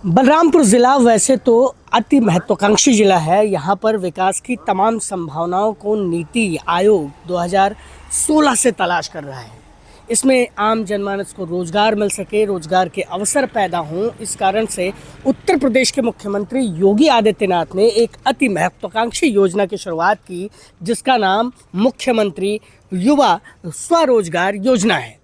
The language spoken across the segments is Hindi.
बलरामपुर ज़िला वैसे तो अति महत्वाकांक्षी ज़िला है। यहाँ पर विकास की तमाम संभावनाओं को नीति आयोग 2016 से तलाश कर रहा है। इसमें आम जनमानस को रोज़गार मिल सके, रोज़गार के अवसर पैदा हों, इस कारण से उत्तर प्रदेश के मुख्यमंत्री योगी आदित्यनाथ ने एक अति महत्वाकांक्षी योजना की शुरुआत की, जिसका नाम मुख्यमंत्री युवा स्वरोजगार योजना है।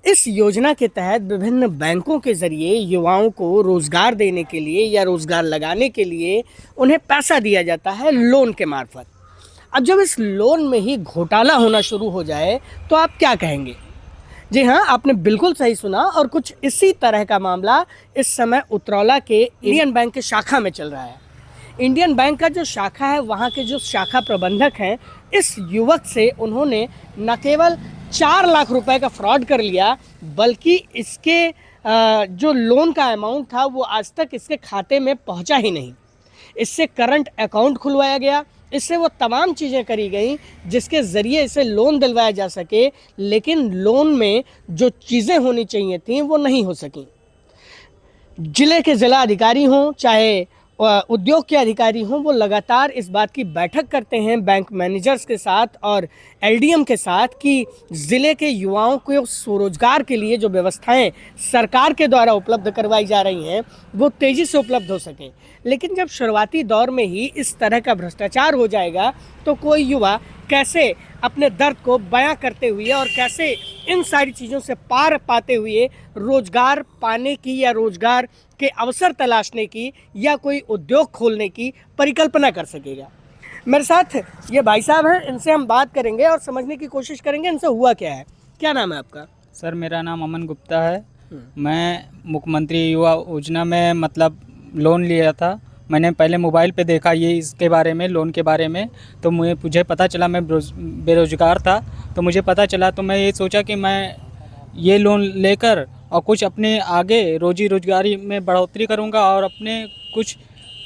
इस योजना के तहत विभिन्न बैंकों के ज़रिए युवाओं को रोज़गार देने के लिए या रोज़गार लगाने के लिए उन्हें पैसा दिया जाता है लोन के मार्फत। अब जब इस लोन में ही घोटाला होना शुरू हो जाए तो आप क्या कहेंगे? जी हाँ, आपने बिल्कुल सही सुना। और कुछ इसी तरह का मामला इस समय उतरौला के इंडियन बैंक के शाखा में चल रहा है। इंडियन बैंक का जो शाखा है, वहाँ के जो शाखा प्रबंधक हैं, इस युवक से उन्होंने न केवल 4 लाख रुपए का फ्रॉड कर लिया, बल्कि इसके जो लोन का अमाउंट था वो आज तक इसके खाते में पहुंचा ही नहीं। इससे करंट अकाउंट खुलवाया गया, इससे वो तमाम चीज़ें करी गई जिसके ज़रिए इसे लोन दिलवाया जा सके, लेकिन लोन में जो चीज़ें होनी चाहिए थी वो नहीं हो सकी। जिले के ज़िला अधिकारी हों चाहे उद्योग के अधिकारी हों, वो लगातार इस बात की बैठक करते हैं बैंक मैनेजर्स के साथ और एलडीएम के साथ कि ज़िले के युवाओं को स्वरोजगार के लिए जो व्यवस्थाएं सरकार के द्वारा उपलब्ध करवाई जा रही हैं वो तेज़ी से उपलब्ध हो सकें। लेकिन जब शुरुआती दौर में ही इस तरह का भ्रष्टाचार हो जाएगा तो कोई युवा कैसे अपने दर्द को बयां करते हुए और कैसे इन सारी चीज़ों से पार पाते हुए रोज़गार पाने की या रोज़गार के अवसर तलाशने की या कोई उद्योग खोलने की परिकल्पना कर सकेगा? मेरे साथ ये भाई साहब हैं, इनसे हम बात करेंगे और समझने की कोशिश करेंगे इनसे हुआ क्या है। क्या नाम है आपका? सर, मेरा नाम अमन गुप्ता है। मैं मुख्यमंत्री युवा योजना में मतलब लोन लिया था। मैंने पहले मोबाइल पे देखा ये इसके बारे में, लोन के बारे में, तो मुझे पता चला। मैं बेरोज़गार था तो मुझे पता चला, तो मैं ये सोचा कि मैं ये लोन लेकर और कुछ अपने आगे रोजी रोजगारी में बढ़ोतरी करूंगा और अपने कुछ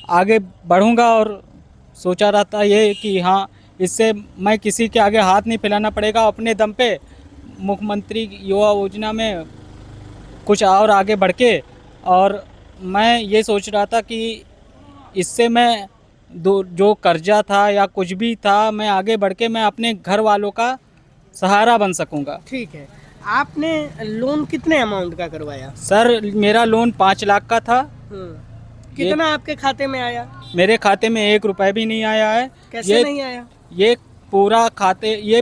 आगे बढ़ूंगा। और सोचा रहता ये कि हाँ, इससे मैं किसी के आगे हाथ नहीं फैलाना पड़ेगा, अपने दम पे मुख्यमंत्री युवा योजना में कुछ और आगे बढ़ के। और मैं ये सोच रहा था कि इससे मैं जो कर्जा था या कुछ भी था, मैं आगे बढ़ के मैं अपने घर वालों का सहारा बन सकूंगा। ठीक है, आपने लोन कितने अमाउंट का करवाया? सर, मेरा लोन 5 लाख का था। कितना आपके खाते में आया? मेरे खाते में 1 रुपए भी नहीं आया है। कैसे नहीं आया? ये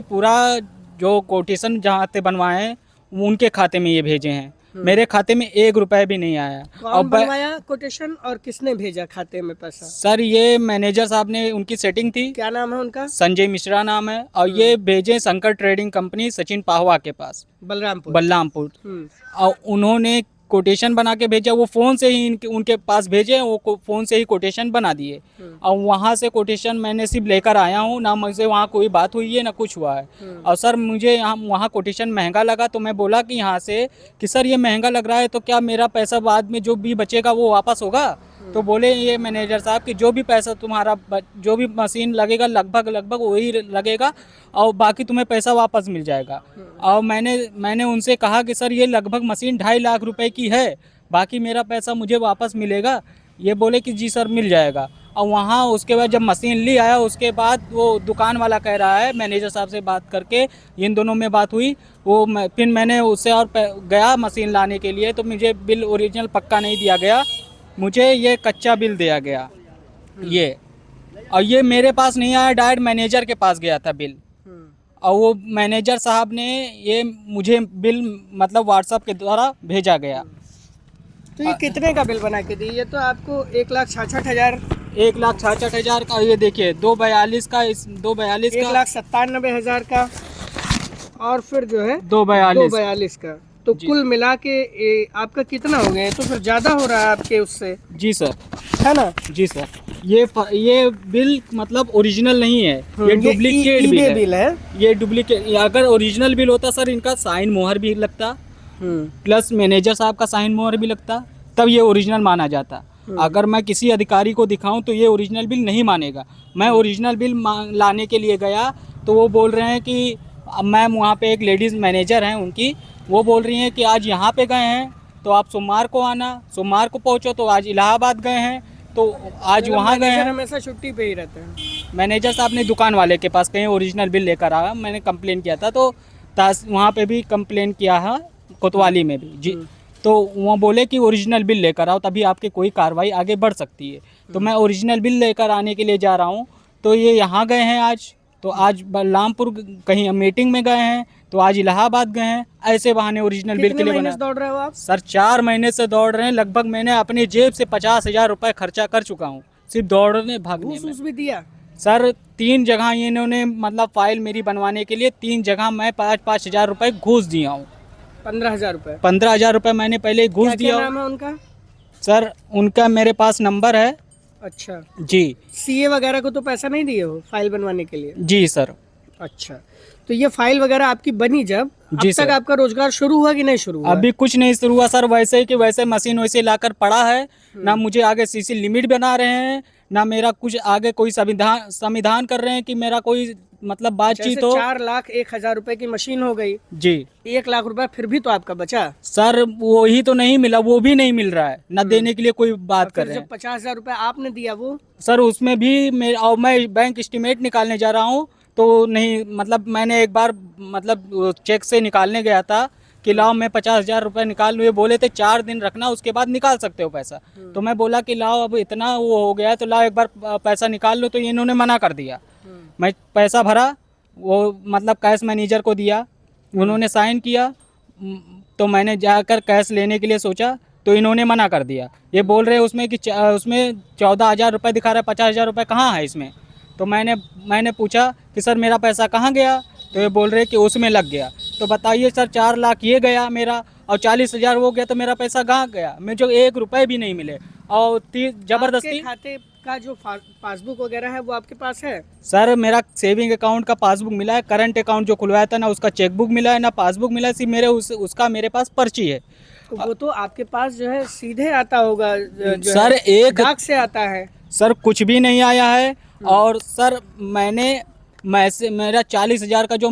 पूरा जो कोटेशन जहाँ से बनवाए हैं उनके खाते में ये भेजे हैं। मेरे खाते में 1 रुपए भी नहीं आया। कौन बनवाया कोटेशन और किसने भेजा खाते में पैसा? सर, ये मैनेजर साहब ने, उनकी सेटिंग थी। क्या नाम है उनका? संजय मिश्रा नाम है। और ये भेजे शंकर ट्रेडिंग कंपनी सचिन पाहवा के पास, बलरामपुर। और उन्होंने कोटेशन बना के भेजा। वो फ़ोन से ही उनके पास भेजे, वो फ़ोन से ही कोटेशन बना दिए। और वहाँ से कोटेशन मैंने सिर्फ लेकर आया हूँ, ना मुझसे वहाँ कोई बात हुई है ना कुछ हुआ है। और सर, मुझे यहाँ वहाँ कोटेशन महंगा लगा, तो मैं बोला कि यहाँ से कि सर ये महंगा लग रहा है तो क्या मेरा पैसा बाद में जो भी बचेगा वो वापस होगा? तो बोले ये मैनेजर साहब कि जो भी पैसा तुम्हारा जो भी मशीन लगेगा लगभग वही लगेगा और बाकी तुम्हें पैसा वापस मिल जाएगा। और मैंने उनसे कहा कि सर ये लगभग मशीन 2.5 लाख रुपए की है, बाकी मेरा पैसा मुझे वापस मिलेगा? ये बोले कि जी सर मिल जाएगा। और वहाँ उसके बाद जब मशीन ली आया, उसके बाद वो दुकान वाला कह रहा है, मैनेजर साहब से बात करके इन दोनों में बात हुई, फिर मैंने उससे और गया मशीन लाने के लिए, तो मुझे बिल ओरिजिनल पक्का नहीं दिया गया, मुझे ये कच्चा बिल दिया गया ये। और ये मेरे पास नहीं आया, डायरेक्ट मैनेजर के पास गया था बिल। और वो मैनेजर साहब ने ये मुझे बिल मतलब व्हाट्सएप के द्वारा भेजा गया। तो ये कितने का बिल बना के दी? ये तो आपको 1,66,000 1,66,000 का। ये देखिए 242 का, 242 का, 1,97,000 का, और फिर जो है 242 का। तो कुल मिला के आपका कितना हो गया? तो फिर ज़्यादा हो रहा है आपके उससे। जी सर, है ना? जी सर। ये बिल मतलब ओरिजिनल नहीं है, ये डुप्लीकेट बिल है। ये डुप्लीकेट, अगर ओरिजिनल बिल होता सर, इनका साइन मोहर भी लगता, प्लस मैनेजर साहब का साइन मोहर भी लगता, तब ये ओरिजिनल माना जाता। अगर मैं किसी अधिकारी को दिखाऊं तो ये ओरिजिनल बिल नहीं मानेगा। मैं ओरिजिनल बिल लाने के लिए गया तो वो बोल रहे हैं कि मैम, वहाँ पे एक लेडीज़ मैनेजर हैं उनकी, वो बोल रही हैं कि आज यहाँ पे गए हैं तो आप सोमवार को आना, सोमवार को पहुंचो। तो आज इलाहाबाद गए हैं, तो आज वहाँ गए हैं। हमेशा छुट्टी पे ही रहते हैं। मैनेजर साहब ने दुकान वाले के पास कहीं ओरिजिनल बिल लेकर आया, मैंने कंप्लेन किया था, तो वहाँ पे भी कंप्लेन किया है, कोतवाली में भी जी। तो वहाँ बोले कि ओरिजिनल बिल लेकर आओ, तभी आपकी कोई कार्रवाई आगे बढ़ सकती है। तो मैं ओरिजिनल बिल लेकर आने के लिए जा रहा हूँ, तो ये यहाँ गए हैं आज। तो आज बलरामपुर कहीं मीटिंग में गए हैं, तो आज इलाहाबाद गए हैं। ऐसे बहाने ओरिजिनल बिल के लिए बना। दौड़ रहे हो आप? सर 4 महीने से दौड़ रहे हैं। लगभग मैंने अपनी जेब से 50,000 रुपये खर्चा कर चुका हूँ सिर्फ दौड़ने भागने में। भी दिया सर 3 जगह इन्होंने मतलब फाइल मेरी बनवाने के लिए 3 जगह मैं 5-5 हज़ार रुपये घूस दिया हूँ। 15,000 रुपये? 15,000 रुपये मैंने पहले घूस दिया। क्या नाम है उनका? सर उनका मेरे पास नंबर है। अच्छा जी। सीए वगैरह को तो पैसा नहीं दिए हो फाइल बनवाने के लिए? जी सर। अच्छा, तो ये फाइल वगैरह आपकी बनी जब, जी अब तक सर। आपका रोजगार शुरू हुआ कि नहीं शुरू हुआ? अभी कुछ नहीं शुरू हुआ सर, वैसे ही कि वैसे मशीन वैसे लाकर पड़ा है। ना मुझे आगे सीसी लिमिट बना रहे हैं, ना मेरा कुछ आगे कोई संविधान कर रहे हैं कि मेरा कोई मतलब बातचीत हो। 4,01,000 रुपए की मशीन हो गई जी। 1 लाख रुपए फिर भी तो आपका बचा। सर वो ही तो नहीं मिला, वो भी नहीं मिल रहा है, ना देने के लिए कोई बात कर रहे हैं। जब 50,000 रुपए आपने दिया वो? सर उसमें भी मैं बैंक एस्टीमेट निकालने जा रहा हूँ, तो नहीं मतलब मैंने एक बार मतलब चेक से निकालने गया था कि लाओ मैं 50,000 रुपये निकाल लूँ। ये बोले थे 4 दिन रखना, उसके बाद निकाल सकते हो पैसा। तो मैं बोला कि लाओ अब इतना वो हो गया है, तो लाओ एक बार पैसा निकाल लो। तो इन्होंने मना कर दिया। मैं पैसा भरा, वो मतलब कैश मैनेजर को दिया, उन्होंने साइन किया। तो मैंने जाकर कैश लेने के लिए सोचा, तो इन्होंने मना कर दिया। ये बोल रहे उसमें कि उसमें 14,000 रुपये दिखा रहा है, 50,000 रुपये कहाँ है इसमें। तो मैंने पूछा कि सर मेरा पैसा कहाँ गया, तो ये बोल रहे कि उसमें लग गया। तो बताइए सर 4 लाख ये गया मेरा, और 40,000 वो गया, तो मेरा पैसा कहाँ गया? मुझे 1 रुपये भी नहीं मिले। और जबरदस्ती खाते का जो पासबुक वगैरह है वो आपके पास है? सर मेरा सेविंग अकाउंट का पासबुक मिला है, करंट अकाउंट जो खुलवाया था ना उसका चेकबुक मिला है, ना पासबुक मिला है, सिर्फ मेरे उसका मेरे पास पर्ची है। तो वो तो आपके पास जो है सीधे आता होगा, जो सर एक डाक से आता है। सर कुछ भी नहीं आया है। और सर मेरा 40,000 का जो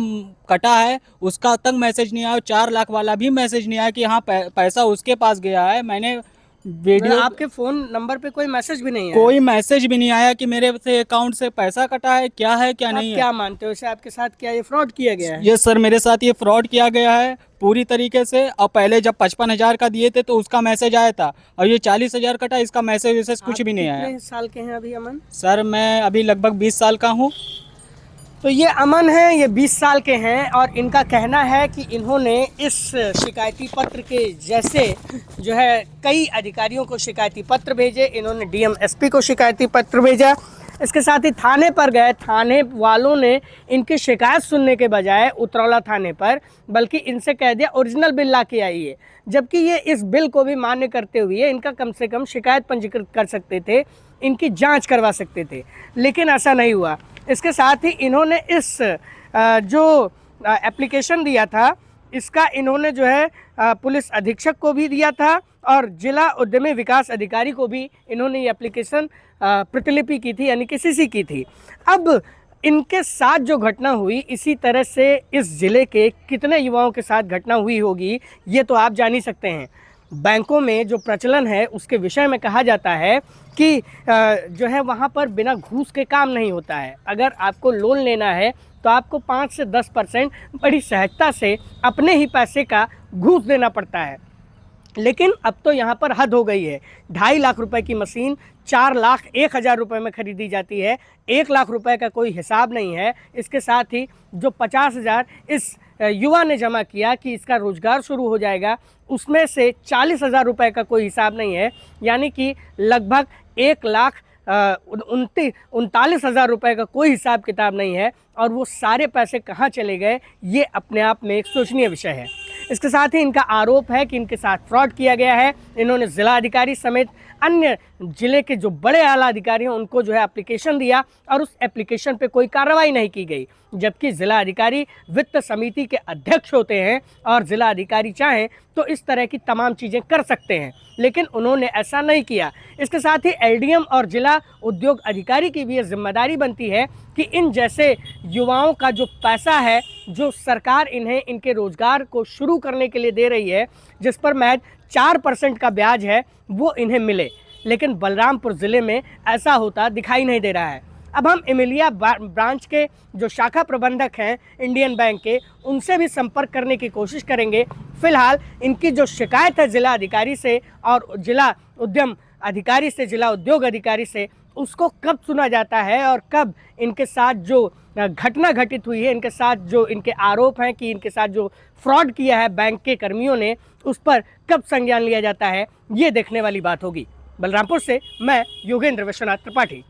कटा है उसका तक मैसेज नहीं आया, 4 लाख वाला भी मैसेज नहीं आया कि हाँ पैसा उसके पास गया है। मैंने वीडियो, आपके फोन नंबर पे कोई मैसेज भी नहीं है? कोई मैसेज भी नहीं आया कि मेरे से अकाउंट से पैसा कटा है, क्या है क्या नहीं है। क्या मानते हो इसे आपके साथ क्या ये फ्रॉड किया गया है? ये सर मेरे साथ ये फ्रॉड किया गया है पूरी तरीके से। और पहले जब 55,000 का दिए थे तो उसका मैसेज आया था, और ये 40,000 कटा, इसका मैसेज कुछ भी नहीं आया। कितने साल के हैं अभी अमन? सर मैं अभी लगभग 20 साल का हूँ। तो ये अमन है, ये 20 साल के हैं, और इनका कहना है कि इन्होंने इस शिकायती पत्र के जैसे जो है कई अधिकारियों को शिकायती पत्र भेजे। इन्होंने डीएम एसपी को शिकायती पत्र भेजा, इसके साथ ही थाने पर गए। थाने वालों ने इनकी शिकायत सुनने के बजाय उतरौला थाने पर बल्कि इनसे कह दिया ओरिजिनल बिल ला के आइए, जबकि ये इस बिल को भी मान्य करते हुए इनका कम से कम शिकायत पंजीकृत कर सकते थे, इनकी जांच करवा सकते थे, लेकिन ऐसा नहीं हुआ। इसके साथ ही इन्होंने इस जो एप्लीकेशन दिया था इसका इन्होंने जो है पुलिस अधीक्षक को भी दिया था, और जिला उद्यमी विकास अधिकारी को भी इन्होंने ये एप्लीकेशन प्रतिलिपि की थी, यानी कि सीसी की थी। अब इनके साथ जो घटना हुई, इसी तरह से इस ज़िले के कितने युवाओं के साथ घटना हुई होगी ये तो आप जान ही सकते हैं। बैंकों में जो प्रचलन है उसके विषय में कहा जाता है कि जो है वहाँ पर बिना घूस के काम नहीं होता है। अगर आपको लोन लेना है तो आपको 5 से 10% बड़ी सहजता से अपने ही पैसे का घूस देना पड़ता है। लेकिन अब तो यहाँ पर हद हो गई है। 2.5 लाख रुपए की मशीन 4,01,000 रुपये में खरीदी जाती है, 1 लाख रुपए का कोई हिसाब नहीं है। इसके साथ ही जो 50,000 इस युवा ने जमा किया कि इसका रोजगार शुरू हो जाएगा, उसमें से 40,000 रुपये का कोई हिसाब नहीं है, यानी कि लगभग 1,39,000 रुपये का कोई हिसाब किताब नहीं है। और वो सारे पैसे कहाँ चले गए ये अपने आप में एक सोचनीय विषय है। इसके साथ ही इनका आरोप है कि इनके साथ फ्रॉड किया गया है। इन्होंने जिला अधिकारी समेत अन्य जिले के जो बड़े आला अधिकारी हैं उनको जो है एप्लीकेशन दिया, और उस एप्लीकेशन पे कोई कार्रवाई नहीं की गई, जबकि जिला अधिकारी वित्त समिति के अध्यक्ष होते हैं और जिला अधिकारी चाहें तो इस तरह की तमाम चीज़ें कर सकते हैं, लेकिन उन्होंने ऐसा नहीं किया। इसके साथ ही एलडीएम और जिला उद्योग अधिकारी की भी ये जिम्मेदारी बनती है कि इन जैसे युवाओं का जो पैसा है, जो सरकार इन्हें इनके रोजगार को शुरू शुरू करने के लिए दे रही है, जिस पर महज 4% का ब्याज है, वो इन्हें मिले। लेकिन बलरामपुर ज़िले में ऐसा होता दिखाई नहीं दे रहा है। अब हम इमिलिया ब्रांच के जो शाखा प्रबंधक हैं इंडियन बैंक के, उनसे भी संपर्क करने की कोशिश करेंगे। फिलहाल इनकी जो शिकायत है जिला अधिकारी से और जिला उद्यम अधिकारी से, जिला उद्योग अधिकारी से, उसको कब सुना जाता है और कब इनके साथ जो घटना घटित हुई है, इनके साथ जो इनके आरोप हैं कि इनके साथ जो फ्रॉड किया है बैंक के कर्मियों ने, उस पर कब संज्ञान लिया जाता है, ये देखने वाली बात होगी। बलरामपुर से मैं योगेंद्र विश्वनाथ त्रिपाठी।